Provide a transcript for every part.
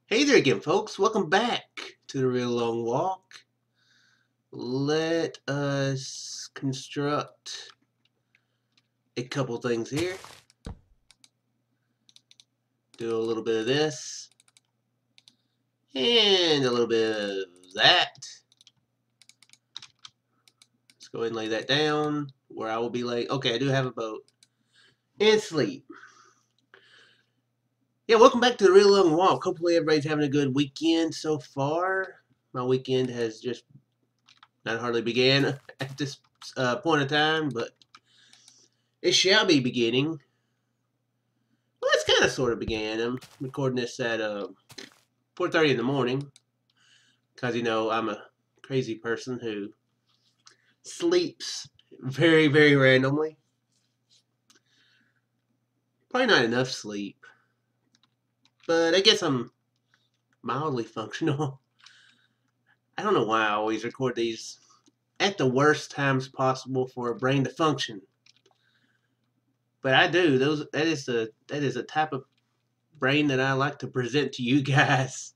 Hey there again, folks. Welcome back to the Real Long Walk. Let us construct a couple things here. Do a little bit of this. And a little bit of that. Let's go ahead and lay that down where I will be laying. Okay, I do have a boat. And sleep. Yeah, welcome back to the Real Long Walk. Hopefully everybody's having a good weekend so far. My weekend has just not hardly began at this point of time, but it shall be beginning. Well, it's kind of sort of began. I'm recording this at 4:30 in the morning because I'm a crazy person who sleeps very, very randomly. Probably not enough sleep, but I guess I'm mildly functional. I don't know why I always record these at the worst times possible for a brain to function, but I do. That is a type of brain that I like to present to you guys.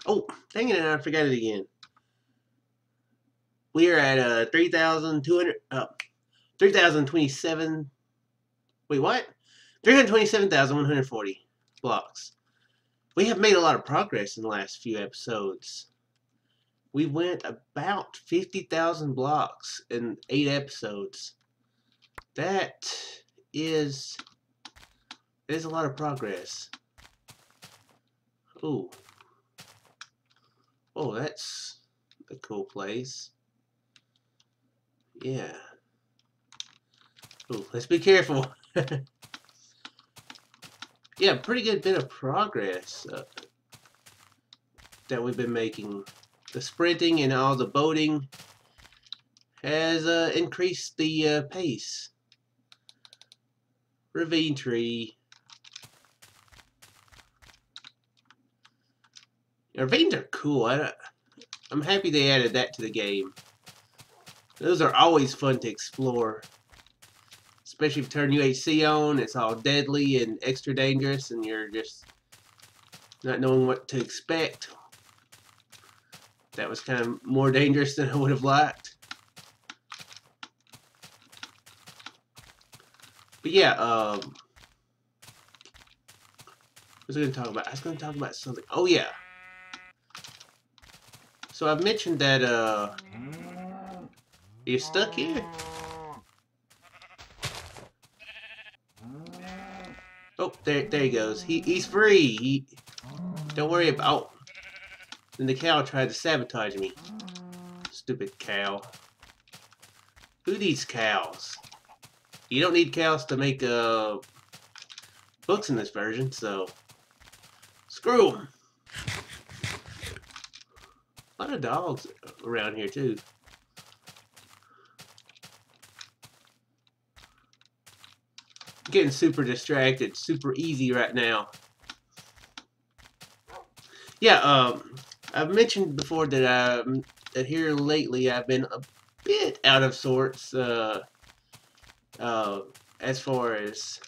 Oh, dang it! I forgot it again. We are at 3,027. Wait, what? 327,140 blocks. We have made a lot of progress in the last few episodes. We went about 50,000 blocks in 8 episodes. That is a lot of progress. Ooh. Oh, that's a cool place. Yeah. Ooh, let's be careful. Yeah, pretty good bit of progress that we've been making. The sprinting and all the boating has increased the pace. Ravine tree. Ravines are cool. I'm happy they added that to the game. Those are always fun to explore. Especially if you turn UHC on, it's all deadly and extra dangerous and you're just not knowing what to expect. That was kind of more dangerous than I would have liked. But yeah, what was I going to talk about? I was going to talk about something. Oh yeah. So I've mentioned that, are you stuck here? Oh, there he goes. He's free. Don't worry about. Oh, then the cow tried to sabotage me. Stupid cow. Who needs cows? You don't need cows to make books in this version, so screw them. A lot of dogs around here too. Getting super distracted, super easy right now. Yeah, I've mentioned before that that here lately I've been a bit out of sorts as far as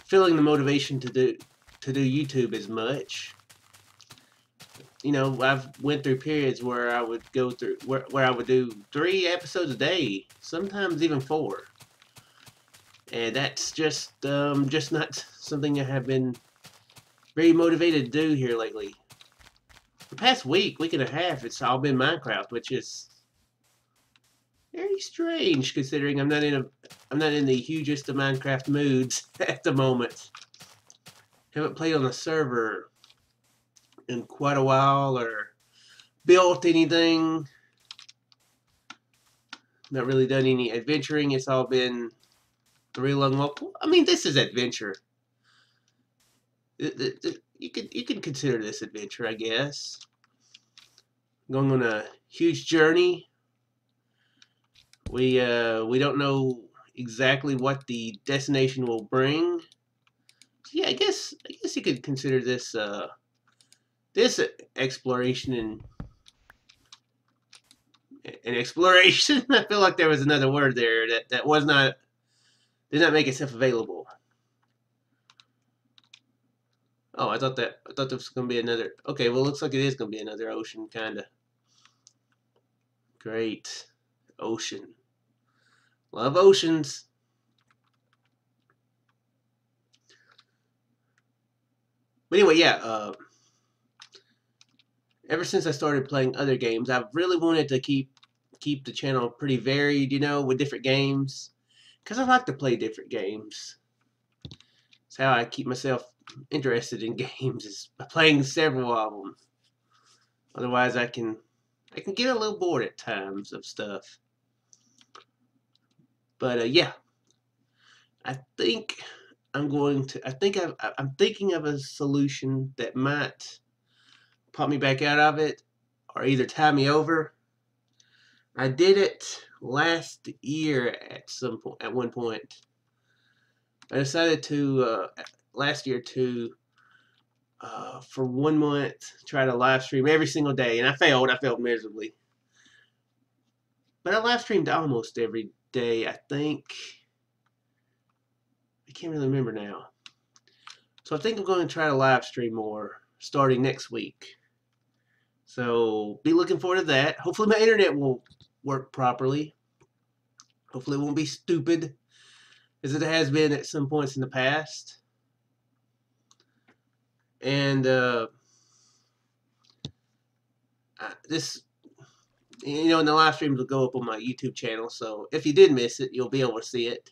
feeling the motivation to do YouTube as much. I've went through periods where I would go through where I would do 3 episodes a day, sometimes even 4. And that's just not something I have been very motivated to do here lately. The past week and a half, it's all been Minecraft, which is very strange considering I'm not in the hugest of Minecraft moods at the moment. Haven't played on a server in quite a while or built anything. Not really done any adventuring. It's all been the real unlockable. I mean, this is adventure. You can consider this adventure, I guess. Going on a huge journey. We don't know exactly what the destination will bring. So yeah, I guess you could consider this this exploration and an exploration. I feel like there was another word there that was not Did not make itself available. Oh, I thought this was gonna be another. Okay, well, looks like it is gonna be another ocean, kinda. Great, ocean. Love oceans. But anyway, yeah. Ever since I started playing other games, I've really wanted to keep the channel pretty varied, you know, with different games, because I like to play different games. It's how I keep myself interested in games, is by playing several of them. Otherwise, I can get a little bored at times of stuff. But yeah, I think I'm going to. I'm thinking of a solution that might pop me back out of it, or either tie me over. I did it last year at one point. I decided to last year to for 1 month try to live stream every single day, and I failed. I failed miserably. But I live streamed almost every day. I think I can't really remember now. So I think I'm going to try to live stream more starting next week. So be looking forward to that. Hopefully my internet will work properly. Hopefully it won't be stupid as it has been at some points in the past. And this, you know, and the live streams will go up on my YouTube channel. So if you did miss it, you'll be able to see it.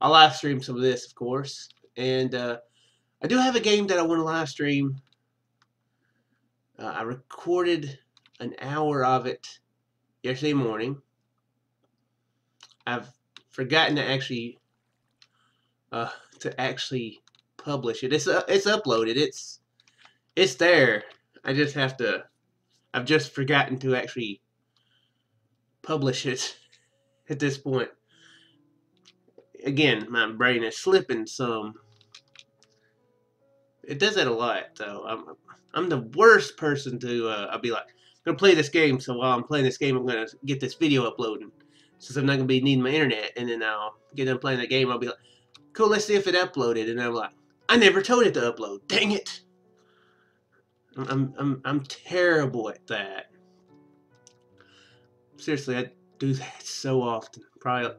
I'll live stream some of this, of course. And I do have a game that I want to live stream. I recorded an hour of it yesterday morning. I've forgotten to actually publish it. It's uploaded. It's there. I just have to. I've just forgotten to actually publish it at this point. Again, my brain is slipping some. It does that a lot, though. I'm the worst person to. I'll be like, I'm gonna play this game. So while I'm playing this game, I'm gonna get this video uploading. Since I'm not gonna be needing my internet, and then I'll get done playing the game. I'll be like, cool, let's see if it uploaded. And I'm like, I never told it to upload. Dang it! I'm terrible at that. Seriously, I do that so often. Probably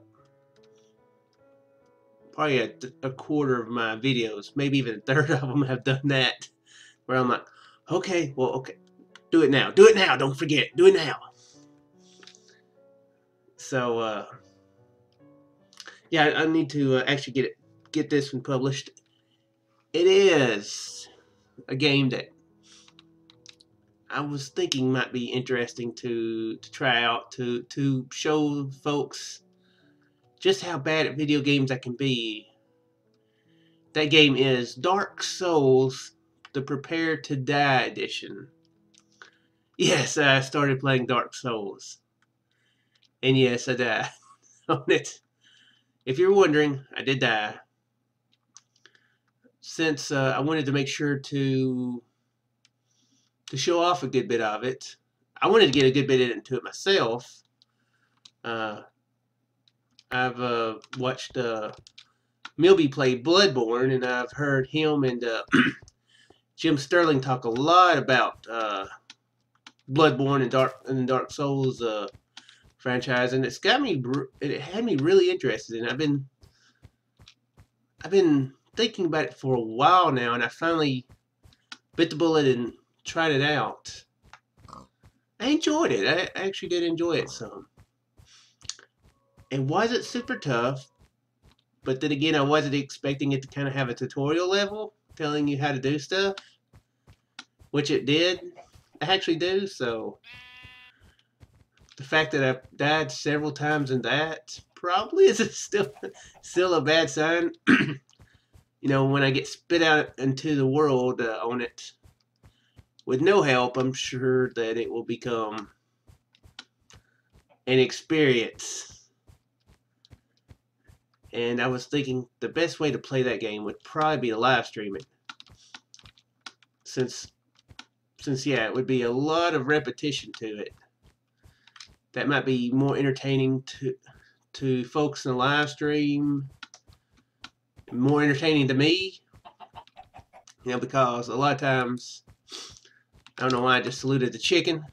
a quarter of my videos, maybe even a third of them, have done that. Where I'm like, okay, well, okay, do it now. Do it now. Don't forget. Do it now. So yeah, I need to actually get this one published. It is a game that I was thinking might be interesting to try out, to show folks just how bad at video games I can be. That game is Dark Souls, the Prepare to Die edition. Yes, I started playing Dark Souls. And yes, I died on it. If you're wondering, I did die. Since I wanted to make sure to show off a good bit of it, I wanted to get a good bit into it myself. I've watched Milby play Bloodborne, and I've heard him and Jim Sterling talk a lot about Bloodborne and Dark Souls franchise, and it had me really interested. And I've been thinking about it for a while now, and I finally bit the bullet and tried it out. I enjoyed it. I actually did enjoy it some. It wasn't super tough, but then again, I wasn't expecting it to kind of have a tutorial level telling you how to do stuff, which it did actually do. So the fact that I died several times in that probably is still a bad sign. You know, when I get spit out into the world on it with no help, I'm sure that it will become an experience. And I was thinking the best way to play that game would probably be to live stream it. Since yeah, it would be a lot of repetition to it. That might be more entertaining to folks in the live stream. more entertaining to me. You know, because a lot of times, I don't know why I just saluted the chicken.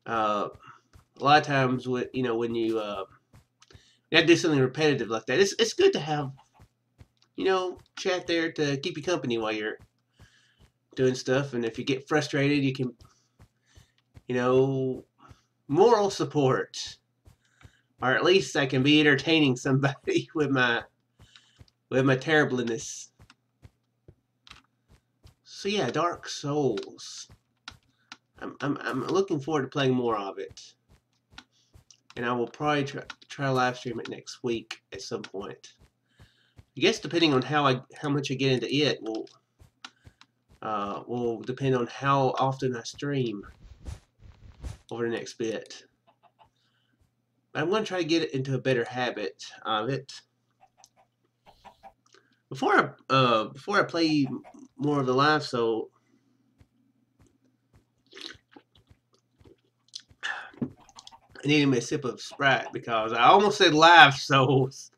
A lot of times, when when you to do something repetitive like that, it's good to have chat there to keep you company while you're doing stuff. And if you get frustrated, you can moral support, or at least I can be entertaining somebody with my terribleness. So yeah, Dark Souls. I'm looking forward to playing more of it, and I will probably try live stream it next week at some point. I guess depending on how much I get into it will depend on how often I stream over the next bit. But I'm going to try to get it into a better habit of it. Before I play more of the live, so I needed me a sip of Sprite because I almost said live souls,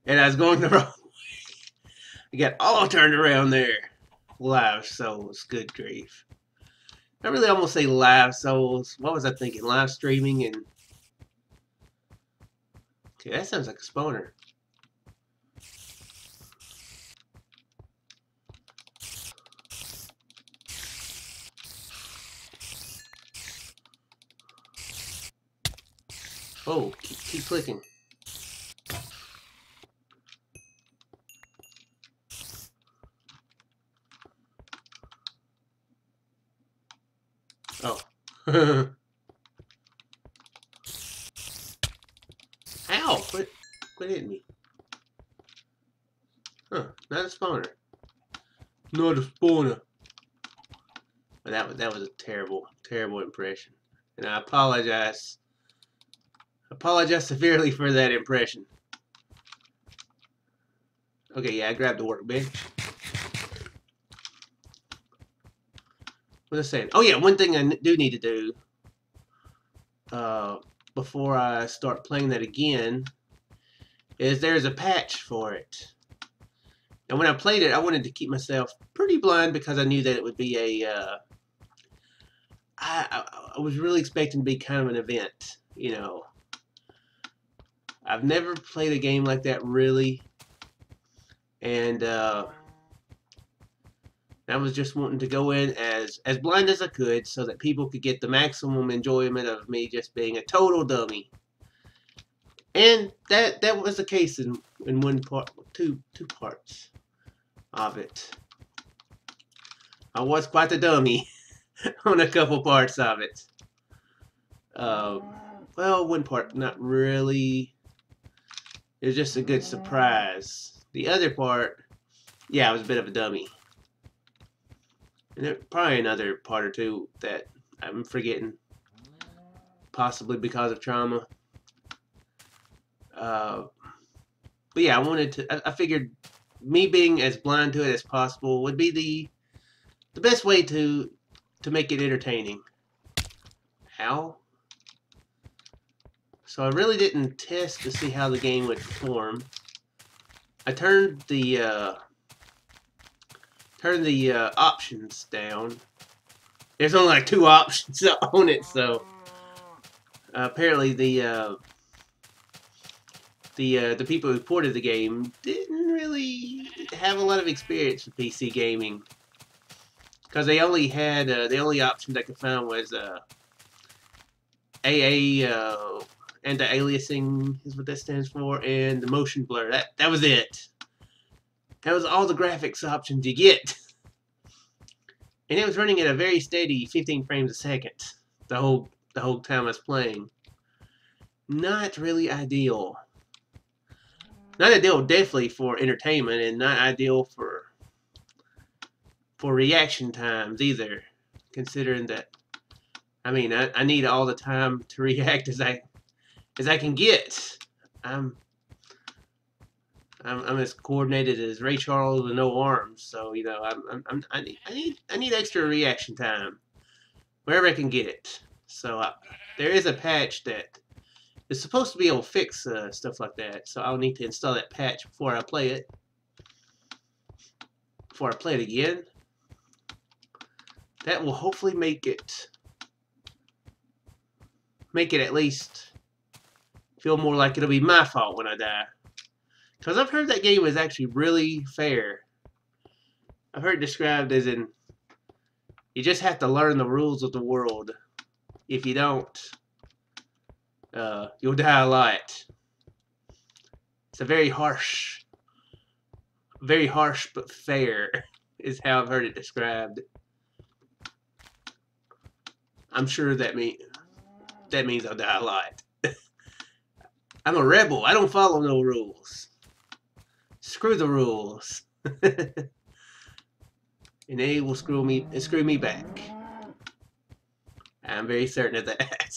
and I was going the wrong way. I got all turned around there. Live souls, good grief. I really almost say live souls. What was I thinking? Live streaming and okay, that sounds like a spawner. Oh, keep clicking. Oh. Ow! Quit hitting me. Huh, not a spawner. Not a spawner. But that was a terrible impression. And I apologize. Severely for that impression. Okay, yeah, I grabbed the workbench. What was I saying? Oh yeah, one thing I do need to do before I start playing that again is there's a patch for it. And when I played it, I wanted to keep myself pretty blind because I knew that it would be a I was really expecting to be kind of an event, I've never played a game like that really, and I was just wanting to go in as blind as I could so that people could get the maximum enjoyment of me just being a total dummy. And that was the case in one part, two parts of it. I was quite a dummy on a couple parts of it. Well, one part, not really. It was just a good surprise. The other part, yeah, I was a bit of a dummy. And there's probably another part or two that I'm forgetting. Possibly because of trauma. But yeah, I figured me being as blind to it as possible would be the best way to make it entertaining. How? So I really didn't test to see how the game would perform. I turned the options down. There's only like 2 options on it, so apparently the people who ported the game didn't really have a lot of experience with PC gaming, because they only had the only option they could find was AA anti-aliasing is what that stands for, and the motion blur. That was it. That was all the graphics options you get, and it was running at a very steady 15 frames a second the whole time I was playing. Not really ideal. Not ideal, definitely, for entertainment, and not ideal for reaction times either. Considering that, I mean, I need all the time to react as I can get. I'm as coordinated as Ray Charles with no arms, so I need extra reaction time wherever I can get it. So there is a patch that It's supposed to be able to fix stuff like that, so I'll need to install that patch before I play it. Before I play it again. That will hopefully make it at least feel more like it'll be my fault when I die. Because I've heard that game is actually really fair. I've heard it described as in, you just have to learn the rules of the world. If you don't, you'll die a lot. It's a very harsh but fair, is how I've heard it described. I'm sure that means I'll die a lot. I'm a rebel. I don't follow no rules. Screw the rules. And they will screw me back. I'm very certain of that.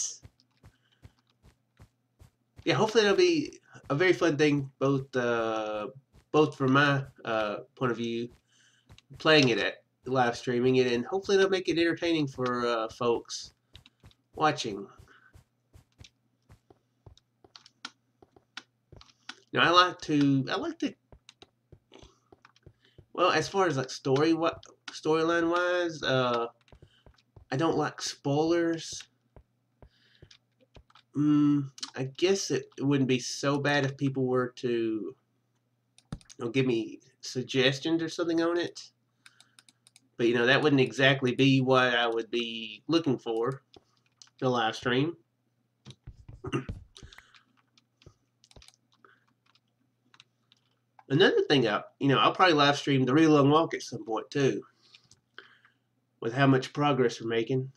Yeah, hopefully it'll be a very fun thing, both from my point of view, playing it at live streaming it, and hopefully it'll make it entertaining for folks watching. Now I like to well, as far as like storyline wise, I don't like spoilers. I guess it wouldn't be so bad if people were to give me suggestions or something on it. But that wouldn't exactly be what I would be looking for in a live stream. Another thing, I'll probably live stream the Real Long Walk at some point too, with how much progress we're making.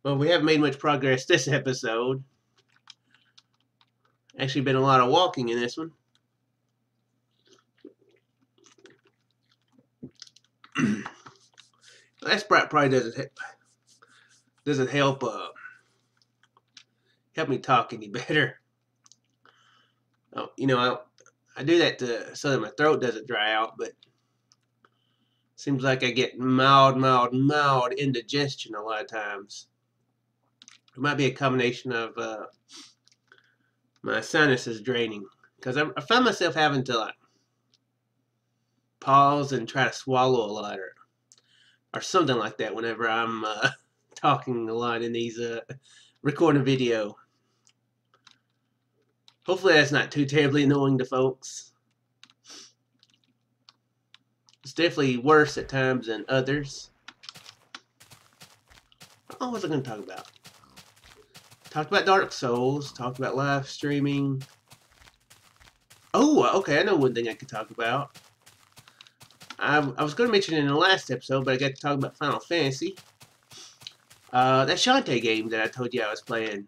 Well, we haven't made much progress this episode. Actually, been a lot of walking in this one. That probably doesn't help me talk any better. I do that so that my throat doesn't dry out, but seems like I get mild indigestion a lot of times. It might be a combination of my sinuses draining, because I find myself having to like pause and try to swallow a lot, or something like that whenever I'm talking a lot in these recording video. Hopefully that's not too terribly annoying to folks. It's definitely worse at times than others. What was I going to talk about? Talked about Dark Souls. Talked about live streaming. Oh, okay, I know one thing I could talk about. I was going to mention it in the last episode, but I got to talk about Final Fantasy. That Shantae game that I told you I was playing.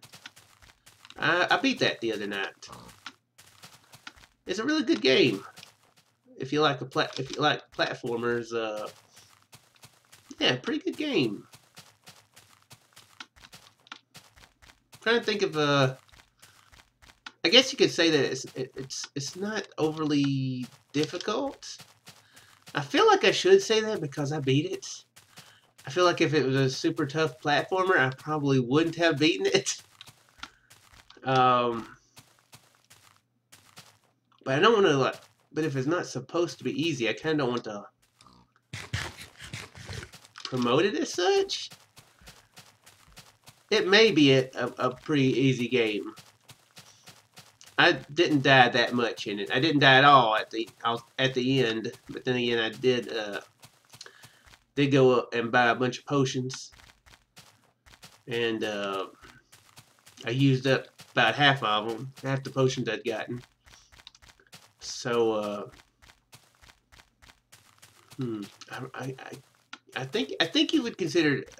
I beat that the other night. It's a really good game. If you like platformers, yeah, pretty good game. I'm trying to think of I guess you could say that it's not overly difficult. I feel like I should say that because I beat it. I feel like if it was a super tough platformer, I probably wouldn't have beaten it. But I don't want to but if it's not supposed to be easy, I kind of don't want to promote it as such. It may be a pretty easy game. I didn't die that much in it. I didn't die at all at the end, but then again, I did go up and buy a bunch of potions, and I used up about half of them, half the potions I'd gotten. So, I think you would consider it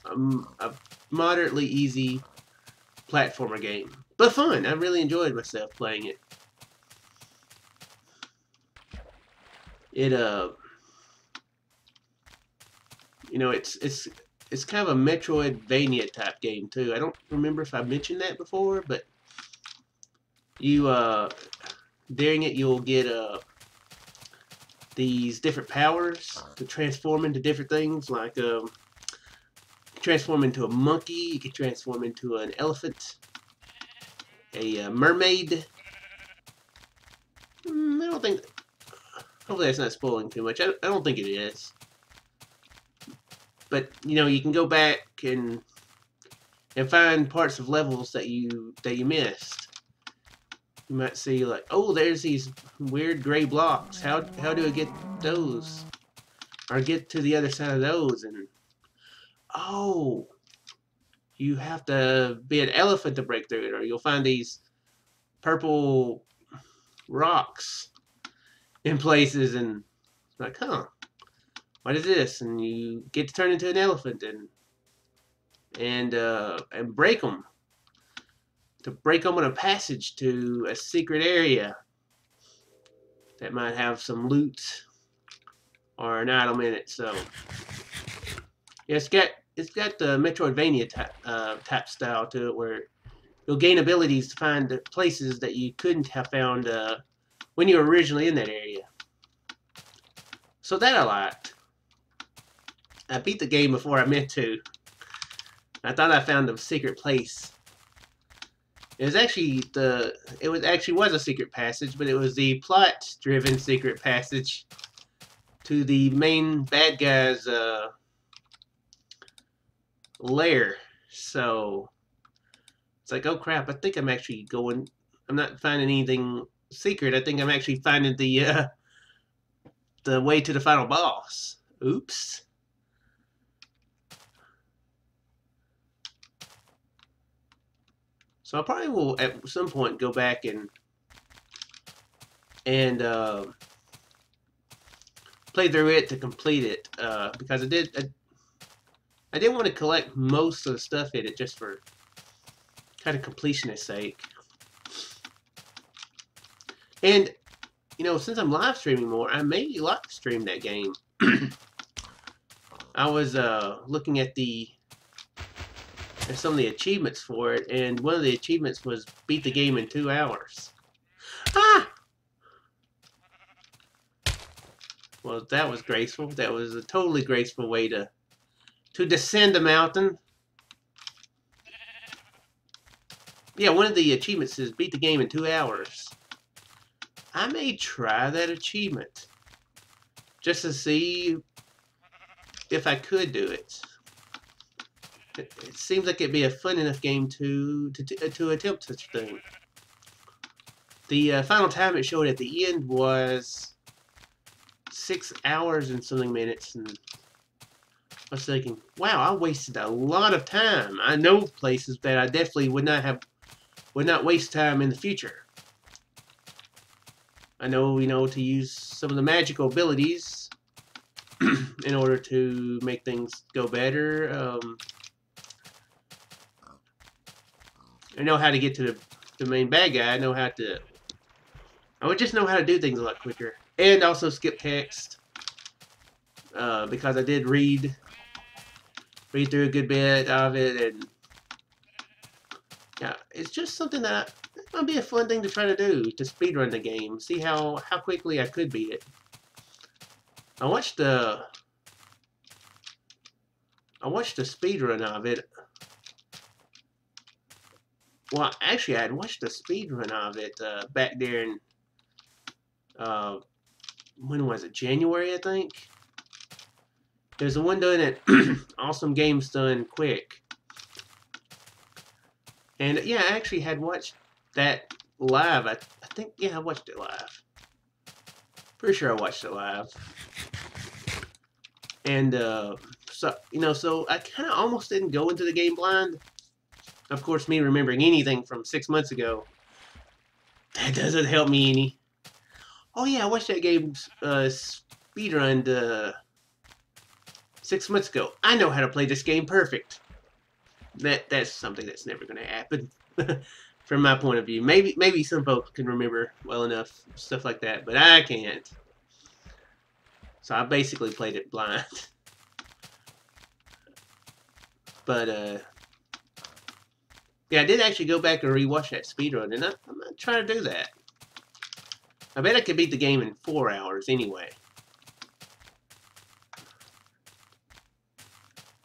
a moderately easy platformer game, but fun. I really enjoyed myself playing it. It's kind of a Metroidvania type game too. I don't remember if I mentioned that before, but during it you'll get these different powers to transform into different things, like transform into a monkey, you can transform into an elephant, a mermaid. I don't think. Hopefully that's not spoiling too much. I don't think it is. But you know, you can go back and find parts of levels that you missed. You might see like, oh, there's these weird gray blocks. How do I get those? Or get to the other side of those? And oh, you have to be an elephant to break through it, or you'll find these purple rocks in places, and like, huh, what is this? And you get to turn into an elephant and break them. To break open a passage to a secret area that might have some loot or an item in it. So yeah, it's got the Metroidvania type style to it, where you'll gain abilities to find places that you couldn't have found when you were originally in that area. So that I liked. I beat the game before I meant to. I thought I found a secret place. It was actually a secret passage, but it was the plot-driven secret passage to the main bad guy's lair. So it's like, oh crap! I think I'm actually going. I'm not finding anything secret. I think I'm actually finding the way to the final boss. Oops. So I probably will at some point go back and play through it to complete it, because I did want to collect most of the stuff in it just for kind of completionist sake. And you know, since I'm live streaming more, I may live stream that game. I was looking at some of the achievements for it, and one of the achievements was beat the game in 2 hours. Ah! Well, that was graceful. That was a totally graceful way to descend a mountain. Yeah, one of the achievements is beat the game in 2 hours. I may try that achievement just to see if I could do it. It seems like it'd be a fun enough game to attempt such a thing. The final time it showed at the end was 6 hours and something minutes, and I was thinking, wow, I wasted a lot of time. I know places that I definitely would not waste time in the future. I know, you know, to use some of the magical abilities in order to make things go better. I know how to get to the main bad guy. I would just know how to do things a lot quicker. And also skip text. Because I did read through a good bit of it, and yeah, it's just something that it might be a fun thing to try to do, to speedrun the game. See how quickly I could beat it. I watched the speedrun of it. Well, actually, I had watched the speedrun of it back there in, when was it? January, I think? There's the one doing it, Awesome Games Done Quick. And yeah, I actually had watched that live. I think, yeah, I watched it live. Pretty sure I watched it live. And, so, you know, so I kind of almost didn't go into the game blind. Of course, me remembering anything from 6 months ago, that doesn't help me any. Oh yeah, I watched that game speedrun 6 months ago. I know how to play this game perfect. That's something that's never going to happen, from my point of view. Maybe some folks can remember well enough stuff like that, but I can't. So I basically played it blind. But yeah, I did actually go back and rewatch that speedrun, and I'm not trying to do that. I bet I could beat the game in 4 hours anyway.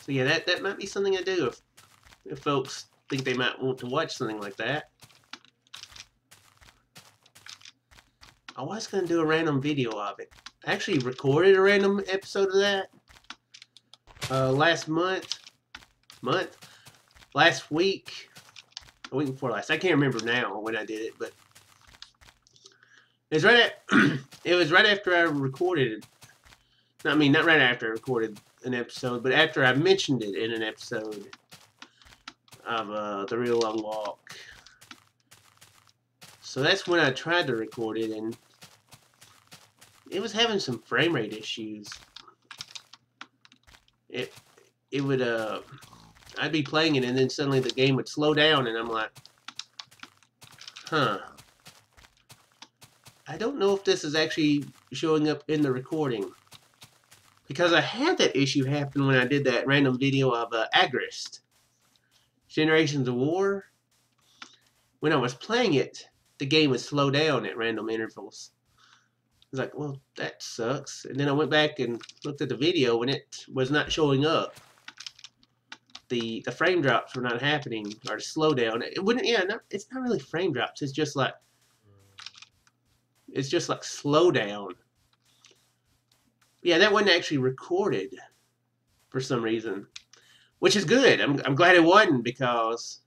So yeah, that might be something to do if folks think they might want to watch something like that. I was going to do a random video of it. I actually recorded a random episode of that last last week, a week before last. I can't remember now when I did it, but it was it was right after I recorded it. I mean, not right after I recorded an episode, but after I mentioned it in an episode of The Real Long Walk. So that's when I tried to record it, and it was having some frame rate issues. It would I'd be playing it, and then suddenly the game would slow down, and I'm like, huh. I don't know if this is actually showing up in the recording. Because I had that issue happen when I did that random video of Agrist, Generations of War. When I was playing it, the game would slow down at random intervals. I was like, well, that sucks. And then I went back and looked at the video, and it was not showing up. The frame drops were not happening, or the slowdown. It wouldn't. Yeah, it's not really frame drops. It's just like slowdown. Yeah, that wasn't actually recorded for some reason, which is good. I'm glad it wasn't, because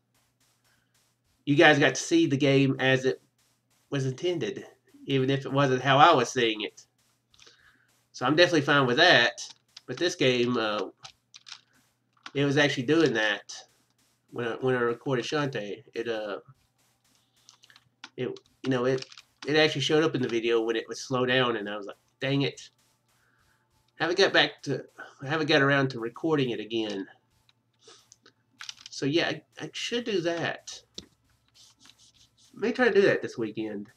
you guys got to see the game as it was intended, even if it wasn't how I was seeing it. So I'm definitely fine with that. But this game, it was actually doing that when I recorded Shantae. It actually showed up in the video when it would slow down, and I was like, dang it. I haven't got around to recording it again. So yeah, I should do that. May try to do that this weekend,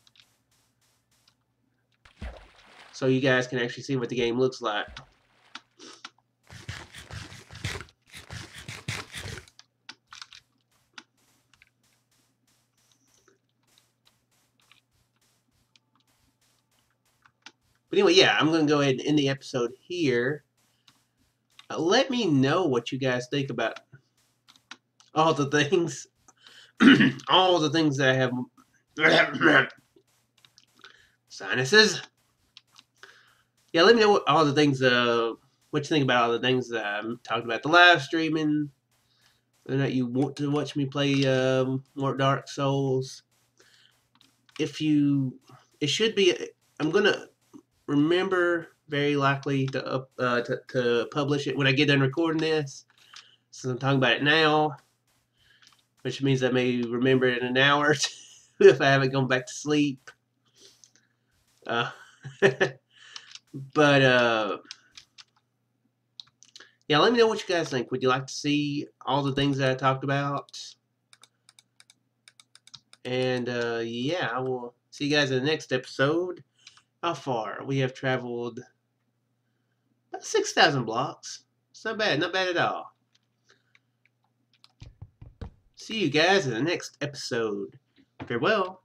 so you guys can actually see what the game looks like. But anyway, yeah, I'm going to go ahead and end the episode here. Let me know what you guys think about all the things, all the things that I have. Sinuses. Yeah, let me know all the things, what you think about all the things that I talked about. The live streaming, whether or not you want to watch me play more Dark Souls. It should be, I'm going to remember very likely to publish it when I get done recording this. So I'm talking about it now, which means I may remember it in an hour or two if I haven't gone back to sleep. But yeah, let me know what you guys think. Would you like to see all the things that I talked about? And yeah, I will see you guys in the next episode. How far? We have traveled about 6,000 blocks. It's not bad at all. See you guys in the next episode. Farewell.